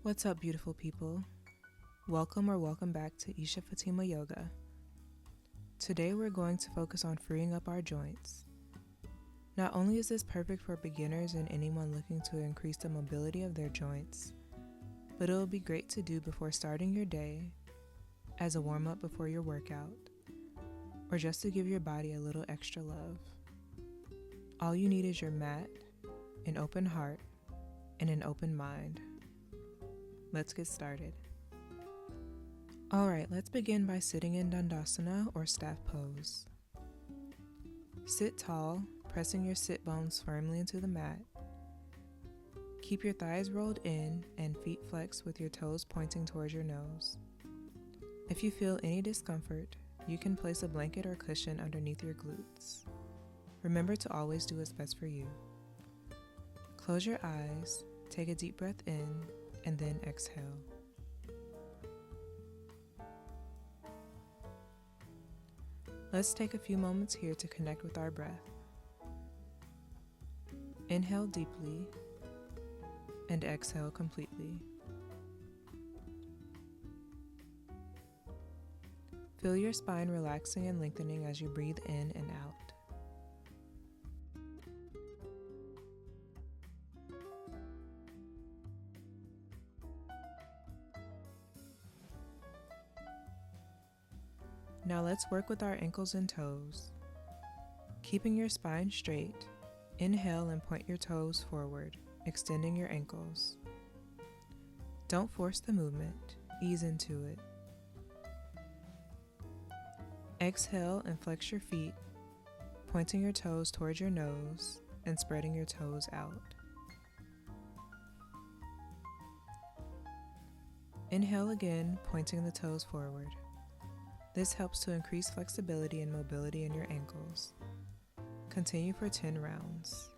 What's up, beautiful people? Welcome back to Isha Fatima Yoga. Today we're going to focus on freeing up our joints. Not only is this perfect for beginners and anyone looking to increase the mobility of their joints, but it'll be great to do before starting your day, as a warm-up before your workout, or just to give your body a little extra love. All you need is your mat, an open heart, and an open mind. Let's get started. Alright, let's begin by sitting in Dandasana or staff pose. Sit tall, pressing your sit bones firmly into the mat. Keep your thighs rolled in and feet flexed with your toes pointing towards your nose. If you feel any discomfort, you can place a blanket or cushion underneath your glutes. Remember to always do what's best for you. Close your eyes, take a deep breath in, and then exhale. Let's take a few moments here to connect with our breath. Inhale deeply and exhale completely. Feel your spine relaxing and lengthening as you breathe in and out. Now let's work with our ankles and toes. Keeping your spine straight, inhale and point your toes forward, extending your ankles. Don't force the movement, ease into it. Exhale and flex your feet, pointing your toes towards your nose and spreading your toes out. Inhale again, pointing the toes forward. This helps to increase flexibility and mobility in your ankles. Continue for 10 rounds.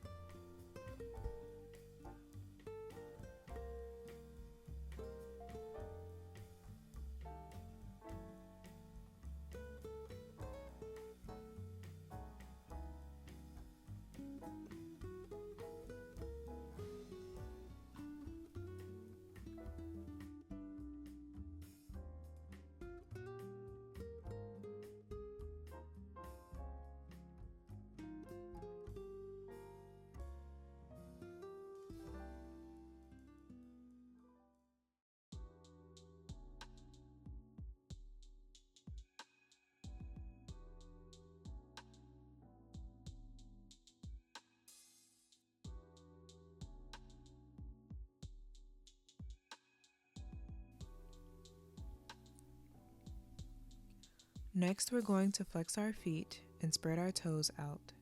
Next, we're going to flex our feet and spread our toes out.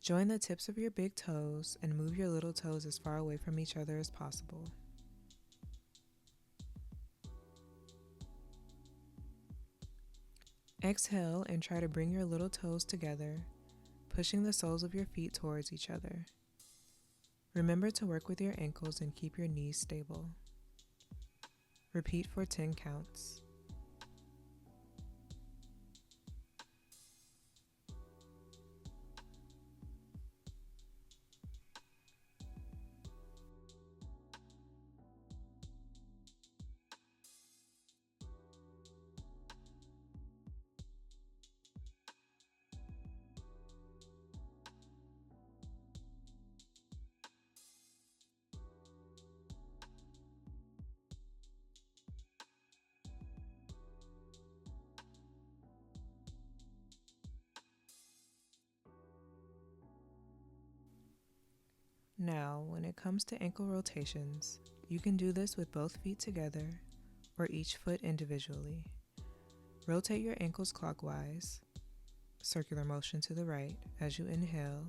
Join the tips of your big toes and move your little toes as far away from each other as possible. Exhale and try to bring your little toes together, pushing the soles of your feet towards each other. Remember to work with your ankles and keep your knees stable. Repeat for 10 counts. Now, when it comes to ankle rotations, you can do this with both feet together or each foot individually. Rotate your ankles clockwise, circular motion to the right as you inhale,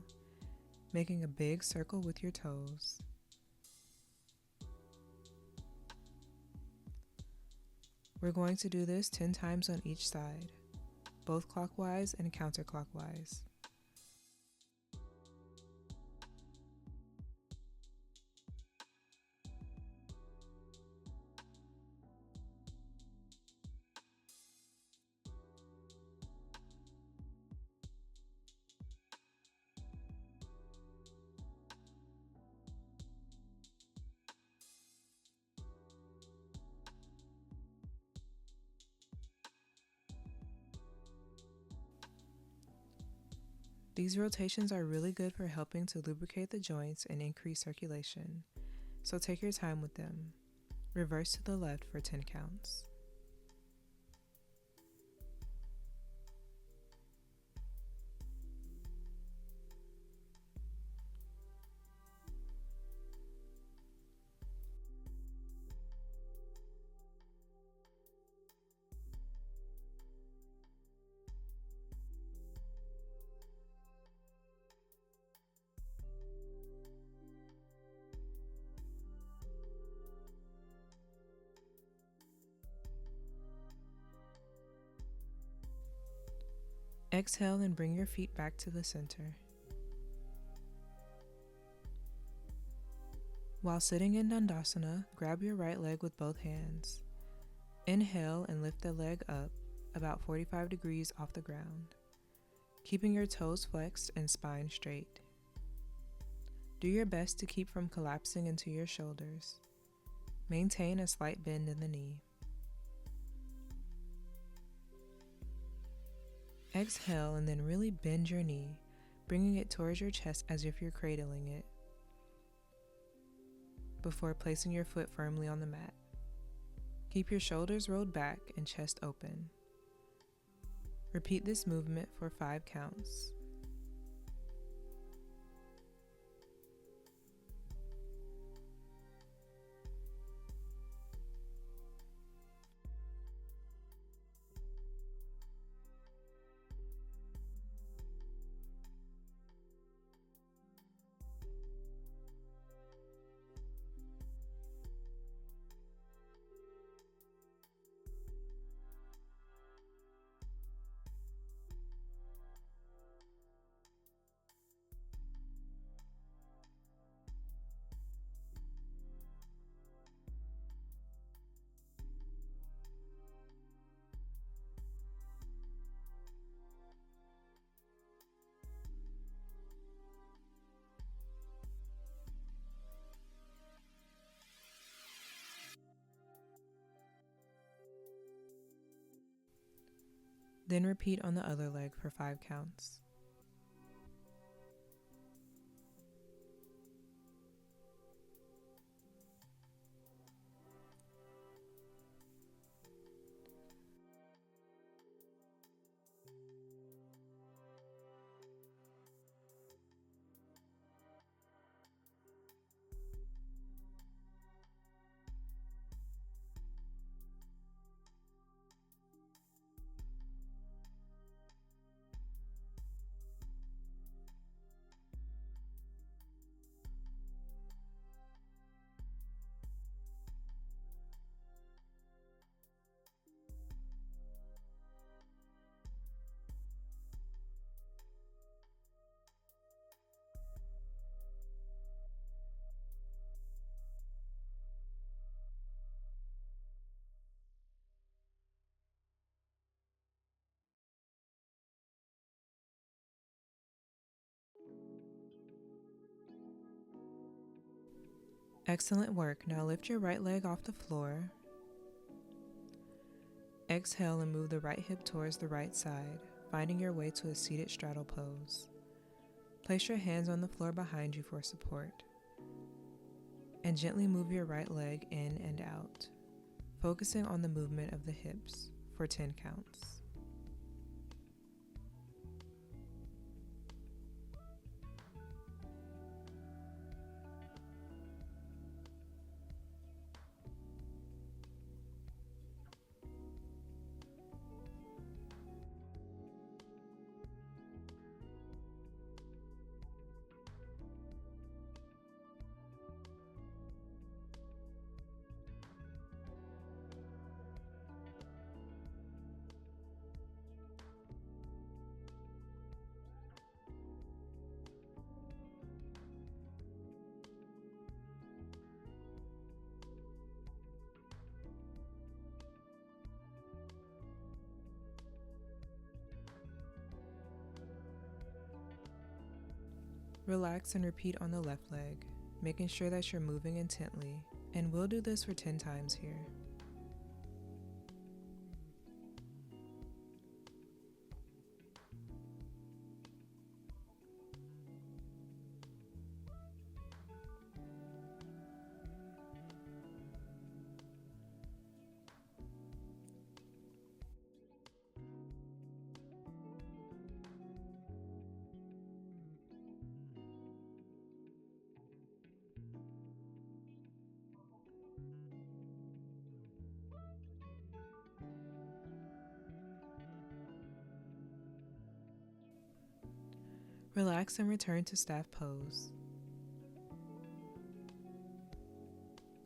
making a big circle with your toes. We're going to do this 10 times on each side, both clockwise and counterclockwise. These rotations are really good for helping to lubricate the joints and increase circulation, so take your time with them. Reverse to the left for 10 counts. Exhale and bring your feet back to the center. While sitting in Dandasana, grab your right leg with both hands. Inhale and lift the leg up about 45 degrees off the ground, keeping your toes flexed and spine straight. Do your best to keep from collapsing into your shoulders. Maintain a slight bend in the knee. Exhale and then really bend your knee, bringing it towards your chest as if you're cradling it, before placing your foot firmly on the mat. Keep your shoulders rolled back and chest open. Repeat this movement for 5 counts. Then repeat on the other leg for 5 counts. Excellent work. Now lift your right leg off the floor. Exhale and move the right hip towards the right side, finding your way to a seated straddle pose. Place your hands on the floor behind you for support, and gently move your right leg in and out, focusing on the movement of the hips for 10 counts. Relax and repeat on the left leg, making sure that you're moving intently, and we'll do this for 10 times here. Relax and return to staff pose.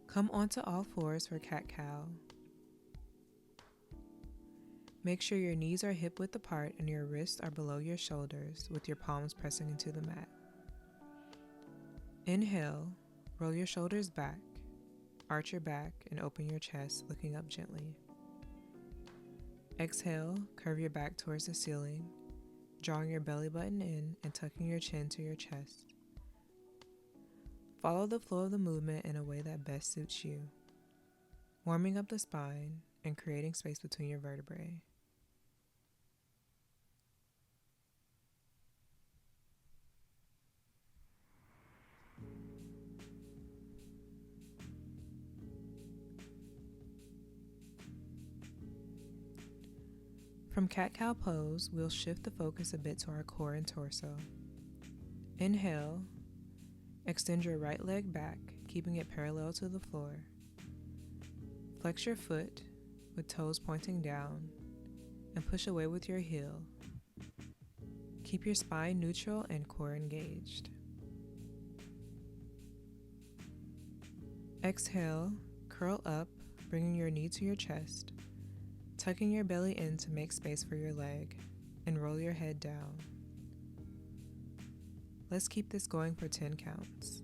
Come onto all fours for cat-cow. Make sure your knees are hip-width apart and your wrists are below your shoulders with your palms pressing into the mat. Inhale, roll your shoulders back, arch your back, and open your chest, looking up gently. Exhale, curve your back towards the ceiling, drawing your belly button in and tucking your chin to your chest. Follow the flow of the movement in a way that best suits you, warming up the spine and creating space between your vertebrae. From cat-cow pose, we'll shift the focus a bit to our core and torso. Inhale, extend your right leg back, keeping it parallel to the floor. Flex your foot with toes pointing down and push away with your heel. Keep your spine neutral and core engaged. Exhale, curl up, bringing your knee to your chest, tucking your belly in to make space for your leg, and roll your head down. Let's keep this going for 10 counts.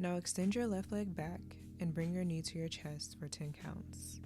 Now extend your left leg back and bring your knee to your chest for 10 counts.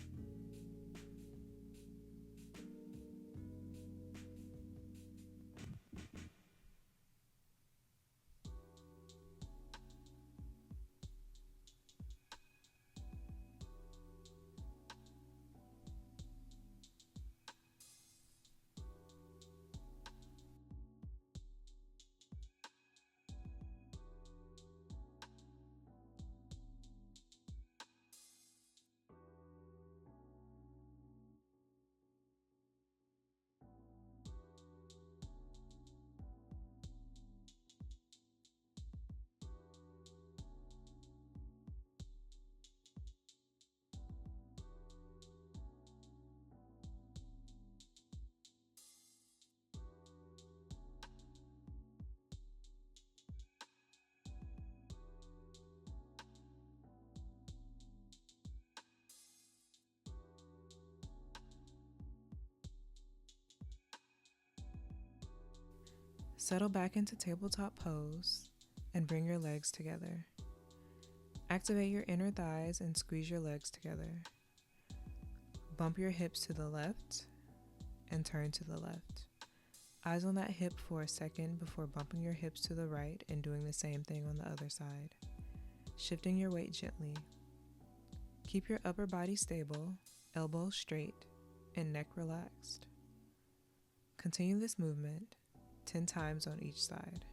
Settle back into tabletop pose and bring your legs together. Activate your inner thighs and squeeze your legs together. Bump your hips to the left and turn to the left. Eyes on that hip for a second before bumping your hips to the right and doing the same thing on the other side. Shifting your weight gently. Keep your upper body stable, elbows straight, and neck relaxed. Continue this movement 10 times on each side.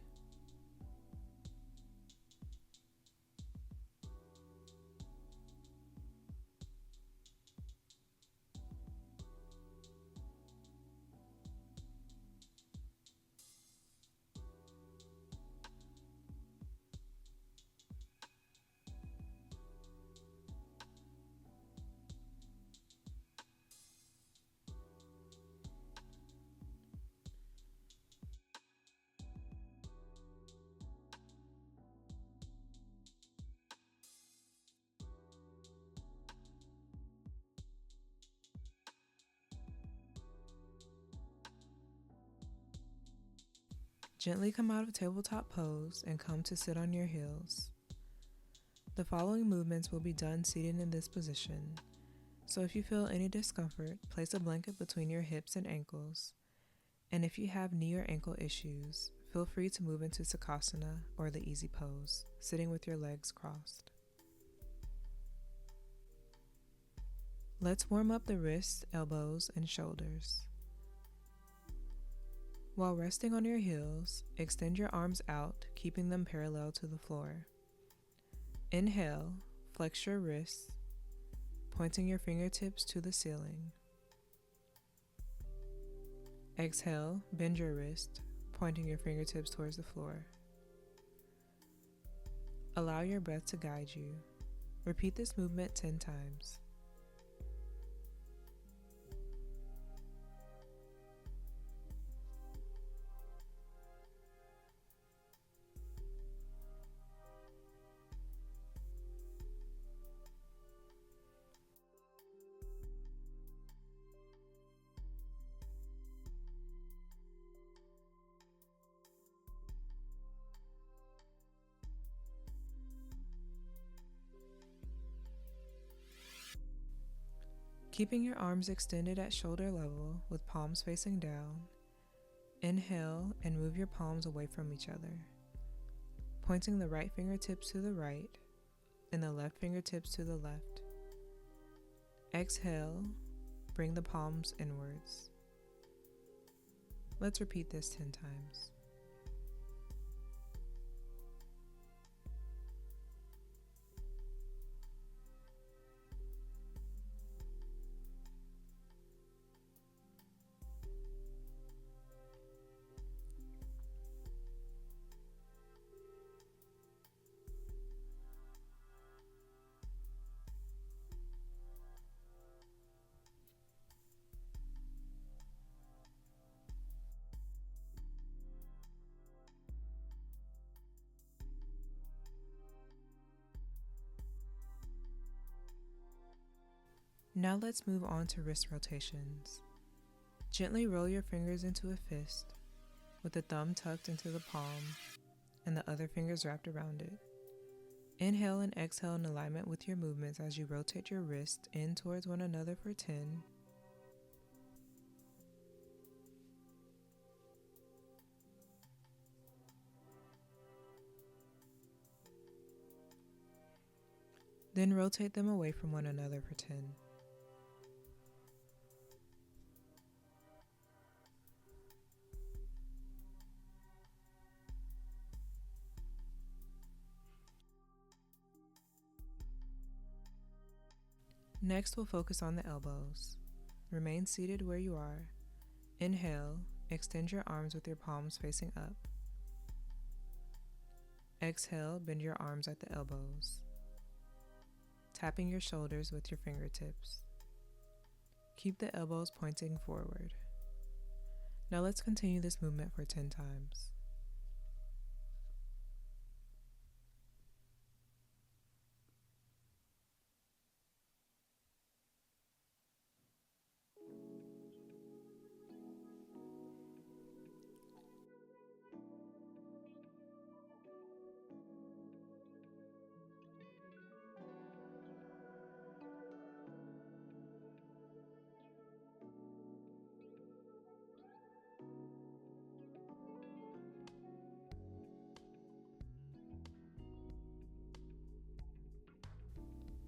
Gently come out of tabletop pose and come to sit on your heels. The following movements will be done seated in this position, so if you feel any discomfort, place a blanket between your hips and ankles, and if you have knee or ankle issues, feel free to move into Sukhasana or the easy pose, sitting with your legs crossed. Let's warm up the wrists, elbows, and shoulders. While resting on your heels, extend your arms out, keeping them parallel to the floor. Inhale, flex your wrists, pointing your fingertips to the ceiling. Exhale, bend your wrist, pointing your fingertips towards the floor. Allow your breath to guide you. Repeat this movement 10 times. Keeping your arms extended at shoulder level with palms facing down, inhale and move your palms away from each other, pointing the right fingertips to the right and the left fingertips to the left. Exhale, bring the palms inwards. Let's repeat this 10 times. Now let's move on to wrist rotations. Gently roll your fingers into a fist, with the thumb tucked into the palm and the other fingers wrapped around it. Inhale and exhale in alignment with your movements as you rotate your wrists in towards one another for 10. Then rotate them away from one another for 10. Next, we'll focus on the elbows. Remain seated where you are. Inhale, extend your arms with your palms facing up. Exhale, bend your arms at the elbows, tapping your shoulders with your fingertips. Keep the elbows pointing forward. Now let's continue this movement for 10 times.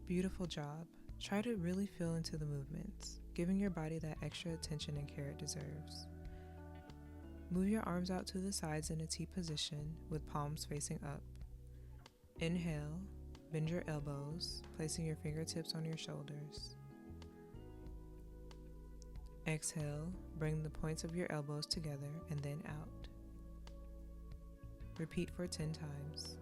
Beautiful job. Try to really feel into the movements, giving your body that extra attention and care it deserves. Move your arms out to the sides in a T position with palms facing up. Inhale, bend your elbows, placing your fingertips on your shoulders. Exhale, bring the points of your elbows together and then out. Repeat for 10 times.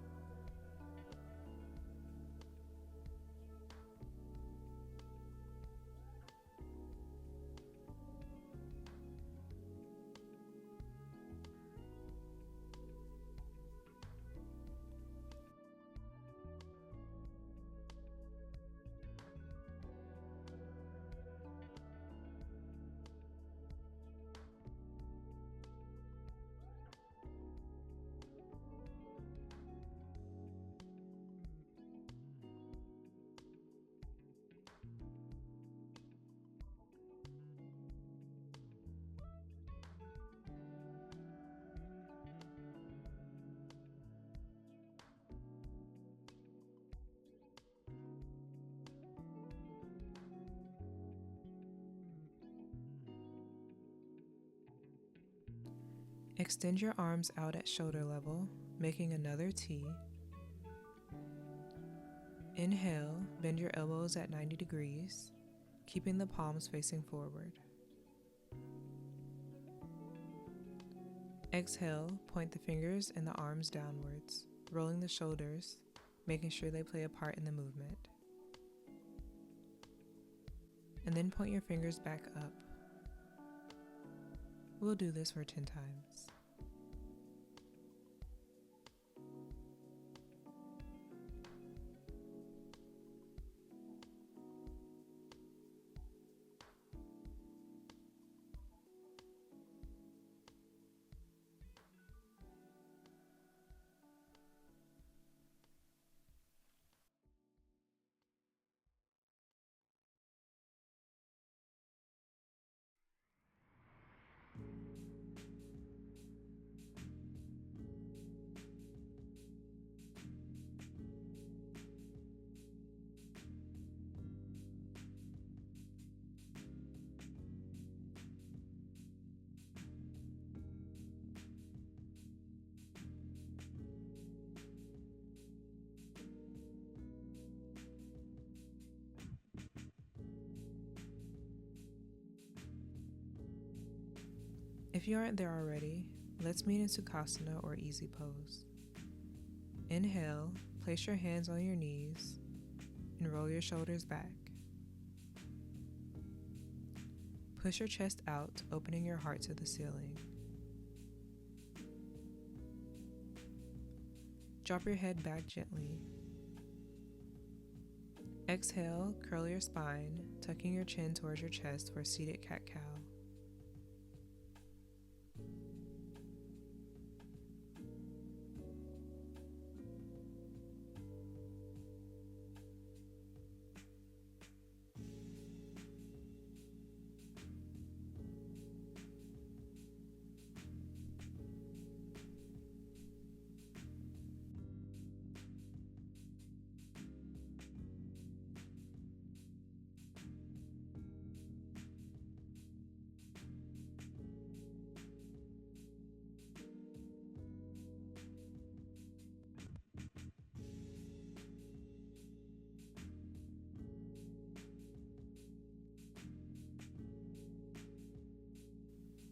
Extend your arms out at shoulder level, making another T. Inhale, bend your elbows at 90 degrees, keeping the palms facing forward. Exhale, point the fingers and the arms downwards, rolling the shoulders, making sure they play a part in the movement. And then point your fingers back up. We'll do this for 10 times. If you aren't there already, let's meet in Sukhasana or easy pose. Inhale, place your hands on your knees and roll your shoulders back. Push your chest out, opening your heart to the ceiling. Drop your head back gently. Exhale, curl your spine, tucking your chin towards your chest for seated cat-cow.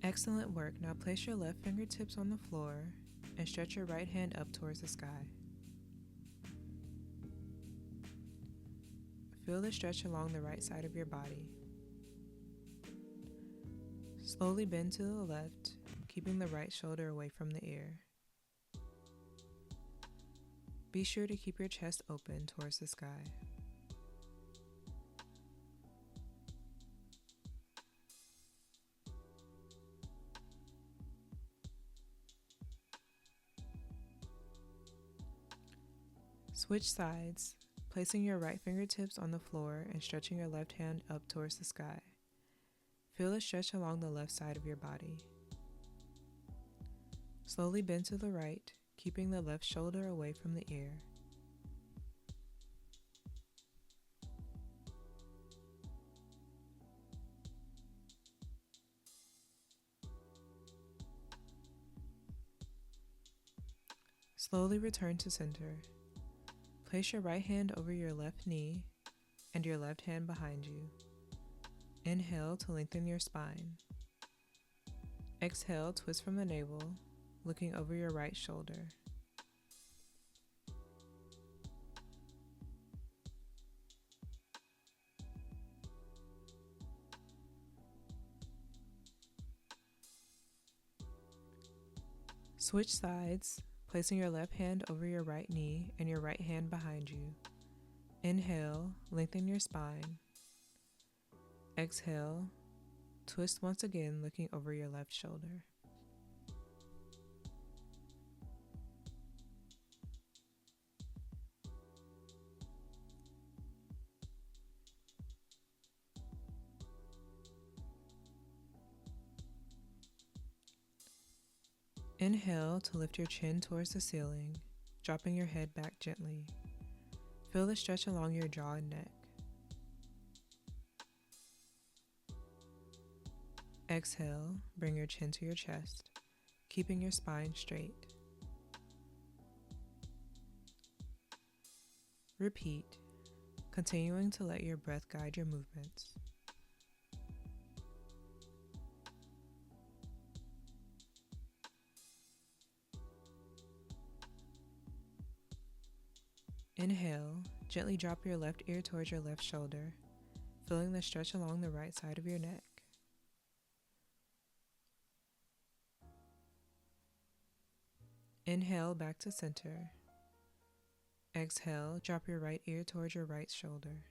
Excellent work. Now place your left fingertips on the floor and stretch your right hand up towards the sky. Feel the stretch along the right side of your body. Slowly bend to the left, keeping the right shoulder away from the ear. Be sure to keep your chest open towards the sky. Switch sides, placing your right fingertips on the floor and stretching your left hand up towards the sky. Feel the stretch along the left side of your body. Slowly bend to the right, keeping the left shoulder away from the ear. Slowly return to center. Place your right hand over your left knee and your left hand behind you. Inhale to lengthen your spine. Exhale, twist from the navel, looking over your right shoulder. Switch sides, placing your left hand over your right knee and your right hand behind you. Inhale, lengthen your spine. Exhale, twist once again, looking over your left shoulder. Inhale to lift your chin towards the ceiling, dropping your head back gently. Feel the stretch along your jaw and neck. Exhale, bring your chin to your chest, keeping your spine straight. Repeat, continuing to let your breath guide your movements. Inhale, gently drop your left ear towards your left shoulder, feeling the stretch along the right side of your neck. Inhale back to center. Exhale, drop your right ear towards your right shoulder.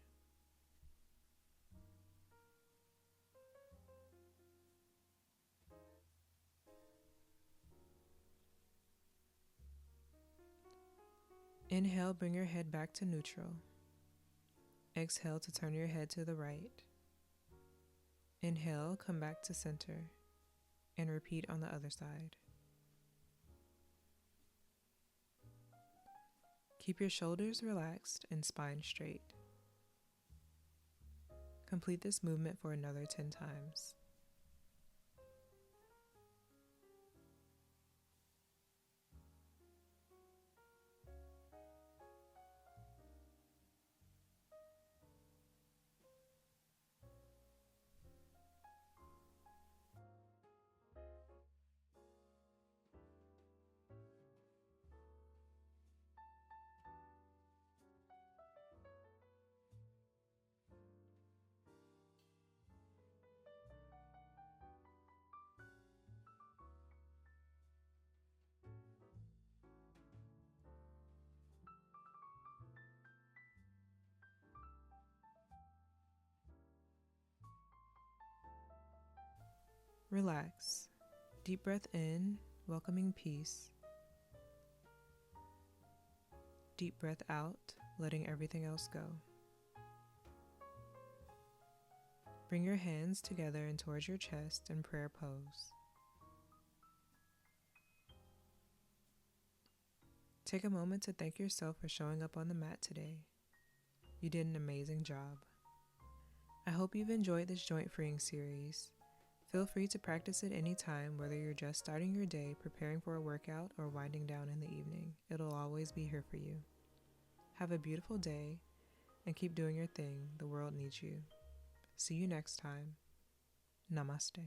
Inhale, bring your head back to neutral. Exhale to turn your head to the right. Inhale, come back to center, and repeat on the other side. Keep your shoulders relaxed and spine straight. Complete this movement for another 10 times. Relax. Deep breath in, welcoming peace. Deep breath out, letting everything else go. Bring your hands together and towards your chest in prayer pose. Take a moment to thank yourself for showing up on the mat today. You did an amazing job. I hope you've enjoyed this joint freeing series. Feel free to practice it anytime, whether you're just starting your day, preparing for a workout, or winding down in the evening. It'll always be here for you. Have a beautiful day, and keep doing your thing. The world needs you. See you next time. Namaste.